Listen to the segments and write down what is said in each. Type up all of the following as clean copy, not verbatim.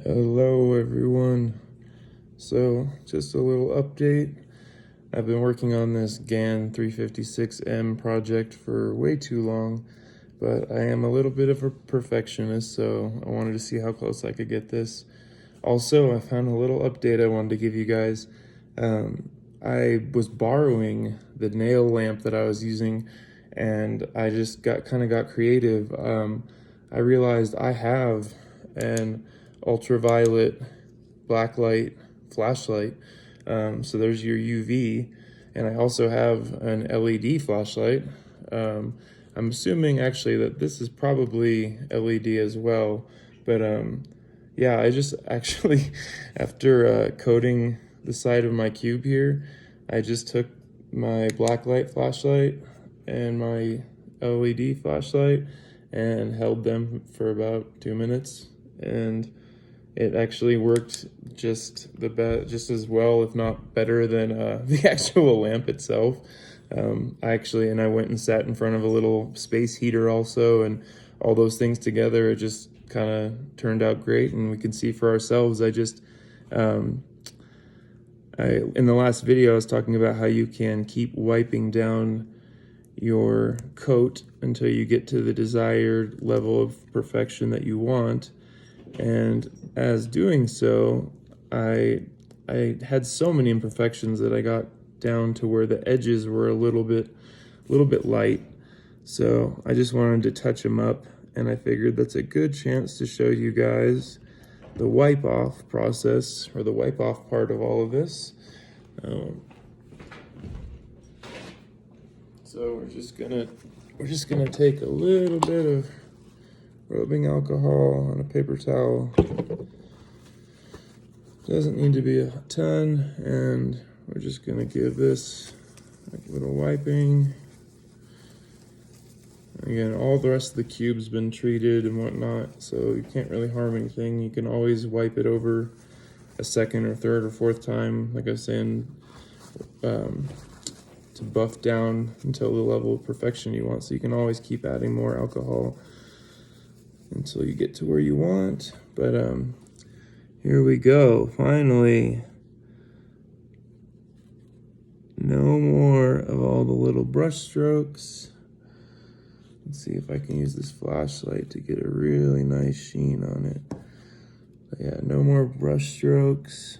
Hello everyone. So just a little update. I've been working on this GAN 356M project for way too long, but I am a little bit of a perfectionist, so I wanted to see how close I could get this. Also, I found a little update I wanted to give you guys. I was borrowing the nail lamp that I was using, and I just got creative. I realized I have an ultraviolet blacklight flashlight. So there's your UV, and I also have an LED flashlight. I'm assuming actually that this is probably LED as well, but yeah, I just actually, after coating the side of my cube here, I just took my blacklight flashlight and my LED flashlight and held them for about 2 minutes, and it actually worked just as well, if not better, than the actual lamp itself. I went and sat in front of a little space heater also, and all those things together, it just kind of turned out great, and we can see for ourselves. In the last video, I was talking about how you can keep wiping down your coat until you get to the desired level of perfection that you want. And as doing so, I had so many imperfections that I got down to where the edges were a little bit light. So I just wanted to touch them up, and I figured that's a good chance to show you guys the wipe off process, or the wipe off part of all of this. So we're just gonna take a little bit of rubbing alcohol on a paper towel. Doesn't need to be a ton, and we're just gonna give this a little wiping. Again, all the rest of the cube's been treated and whatnot, so you can't really harm anything. You can always wipe it over a second or third or fourth time, like I was saying, to buff down until the level of perfection you want. So you can always keep adding more alcohol until you get to where you want. But here we go, finally. No more of all the little brush strokes. Let's see if I can use this flashlight to get a really nice sheen on it. But yeah, no more brush strokes.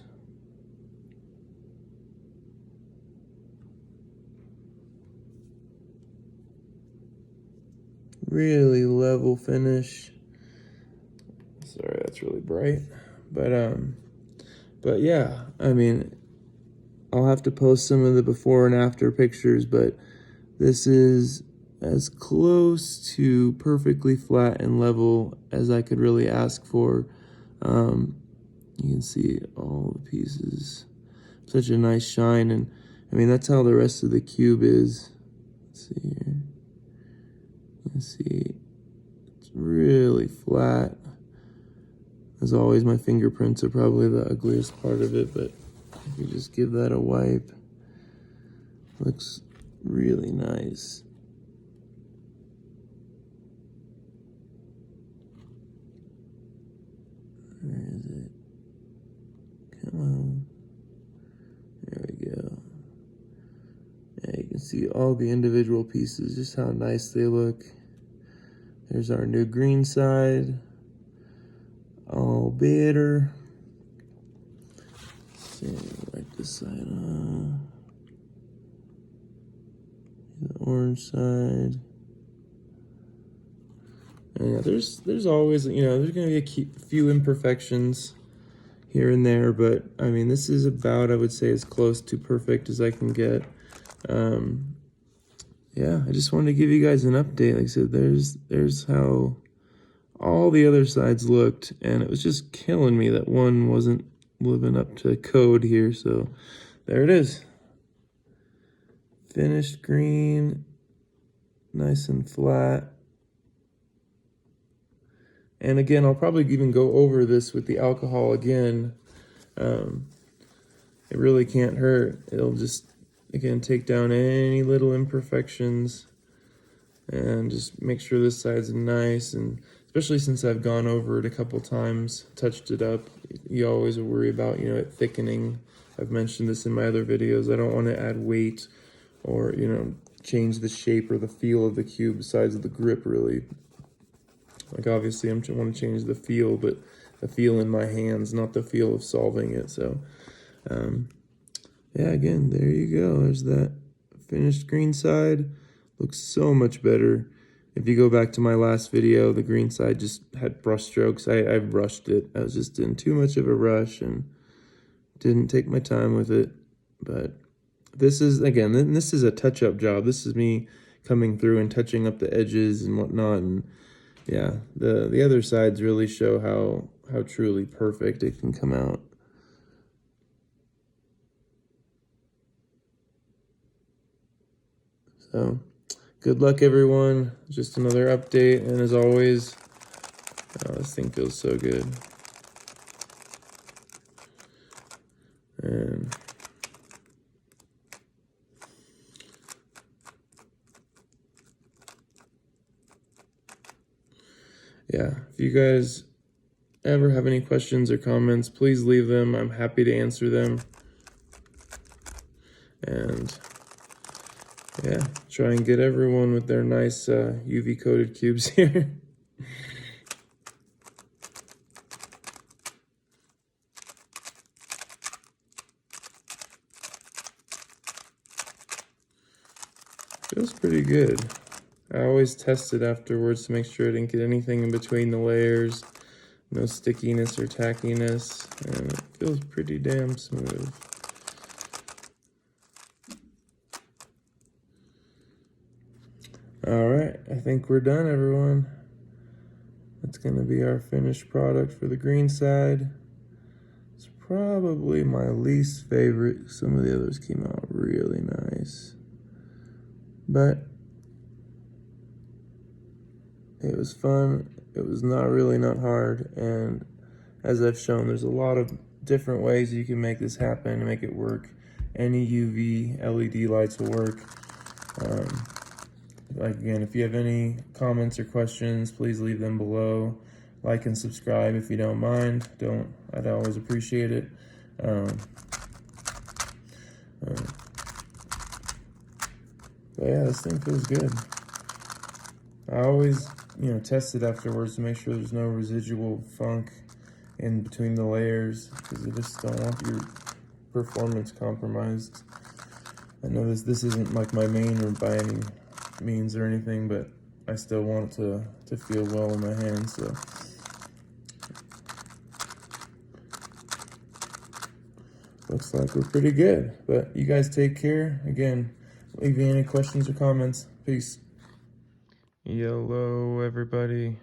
Really level finish. Sorry, that's really bright. But yeah, I mean, I'll have to post some of the before and after pictures, but this is as close to perfectly flat and level as I could really ask for. You can see all the pieces. Such a nice shine, and I mean, that's how the rest of the cube is. Let's see here. You can see it's really flat. As always, my fingerprints are probably the ugliest part of it, but if you just give that a wipe, looks really nice. Where is it? Come on. There we go. Yeah, you can see all the individual pieces, just how nice they look. There's our new green side, all better. Let's see, wipe this side off. The orange side. And yeah, there's always, there's gonna be a few imperfections here and there, but I mean, this is about, I would say, as close to perfect as I can get. Yeah, I just wanted to give you guys an update. Like I said, there's how all the other sides looked, and it was just killing me that one wasn't living up to code here. So there it is. Finished green, nice and flat. And again, I'll probably even go over this with the alcohol again. It really can't hurt. It'll just, again, take down any little imperfections and just make sure this side's nice. And especially since I've gone over it a couple times, touched it up. You always worry about, you know, it thickening. I've mentioned this in my other videos. I don't want to add weight or, you know, change the shape or the feel of the cube besides the grip, really. Like, obviously, I want to change the feel, but the feel in my hands, not the feel of solving it. So, yeah, again, there you go. There's that finished green side. Looks so much better. If you go back to my last video, the green side just had brush strokes. I brushed it. I was just in too much of a rush and didn't take my time with it. But this is, again, this is a touch-up job. This is me coming through and touching up the edges and whatnot. And yeah, the other sides really show how truly perfect it can come out. So, good luck, everyone. Just another update, and as always, this thing feels so good. And yeah, if you guys ever have any questions or comments, please leave them. I'm happy to answer them. And yeah, try and get everyone with their nice UV coated cubes here. Feels pretty good. I always test it afterwards to make sure I didn't get anything in between the layers, no stickiness or tackiness, and it feels pretty damn smooth. All right, I think we're done, everyone. That's gonna be our finished product for the green side. It's probably my least favorite. Some of the others came out really nice. But it was fun. It was not hard. And as I've shown, there's a lot of different ways you can make this happen and make it work. Any UV LED lights will work. Like, again, if you have any comments or questions, please leave them below. Like and subscribe if you don't mind. I'd always appreciate it. But yeah, this thing feels good. I always, you know, test it afterwards to make sure there's no residual funk in between the layers, because you just don't want your performance compromised. I know this isn't like my main or by any means or anything, but I still want it to feel well in my hands. So looks like we're pretty good. But you guys take care. Again, leave me any questions or comments. Peace. Hello, everybody.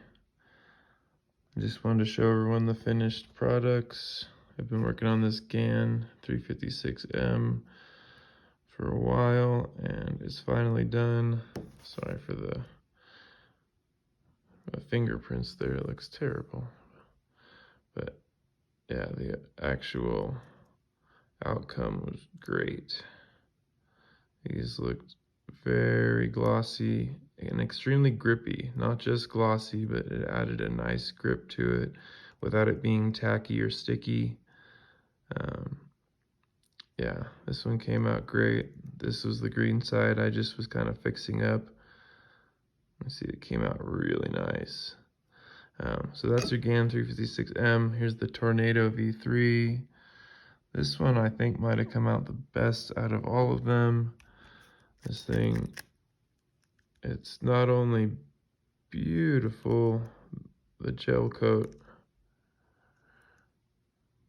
I just wanted to show everyone the finished products. I've been working on this GAN 356M for a while, and it's finally done. Sorry for the fingerprints there, it looks terrible. But yeah, the actual outcome was great. These looked very glossy and extremely grippy. Not just glossy, but it added a nice grip to it without it being tacky or sticky. Yeah, this one came out great. This was the green side I just was kind of fixing up. Let's see, it came out really nice. So that's your GAN 356M. Here's the Tornado V3. This one I think might have come out the best out of all of them. This thing, it's not only beautiful, the gel coat,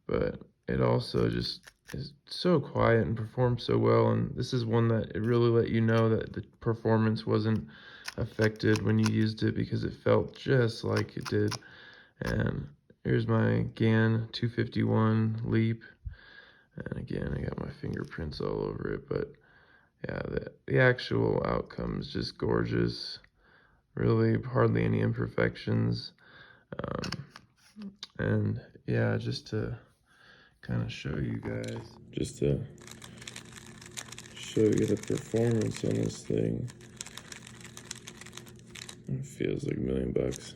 but it also just is so quiet and performs so well. And this is one that it really let you know that the performance wasn't affected when you used it, because it felt just like it did. And here's my GAN 251 Leap. And again, I got my fingerprints all over it, but yeah, the actual outcome is just gorgeous. Really hardly any imperfections. And yeah, just to kind of show you guys, just to show you the performance on this thing. It feels like $1,000,000.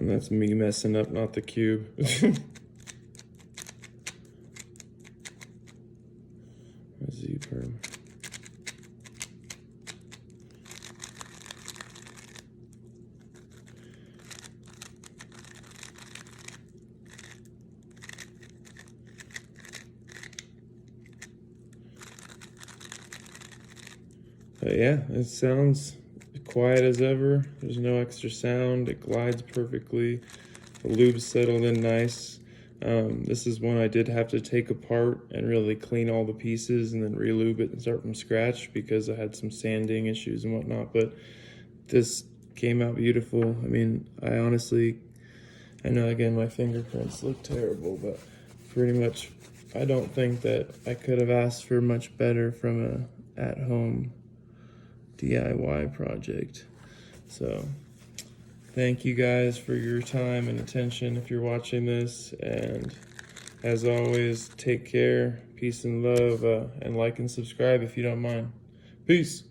And that's me messing up, not the cube. Z-perm. But yeah, it sounds quiet as ever. There's no extra sound. It glides perfectly. The lube's settled in nice. This is one I did have to take apart and really clean all the pieces and then re-lube it and start from scratch because I had some sanding issues and whatnot. But this came out beautiful. I mean, I know again my fingerprints look terrible, but pretty much I don't think that I could have asked for much better from a at-home DIY project. So thank you guys for your time and attention if you're watching this, and as always, take care, peace and love, and like and subscribe if you don't mind. Peace.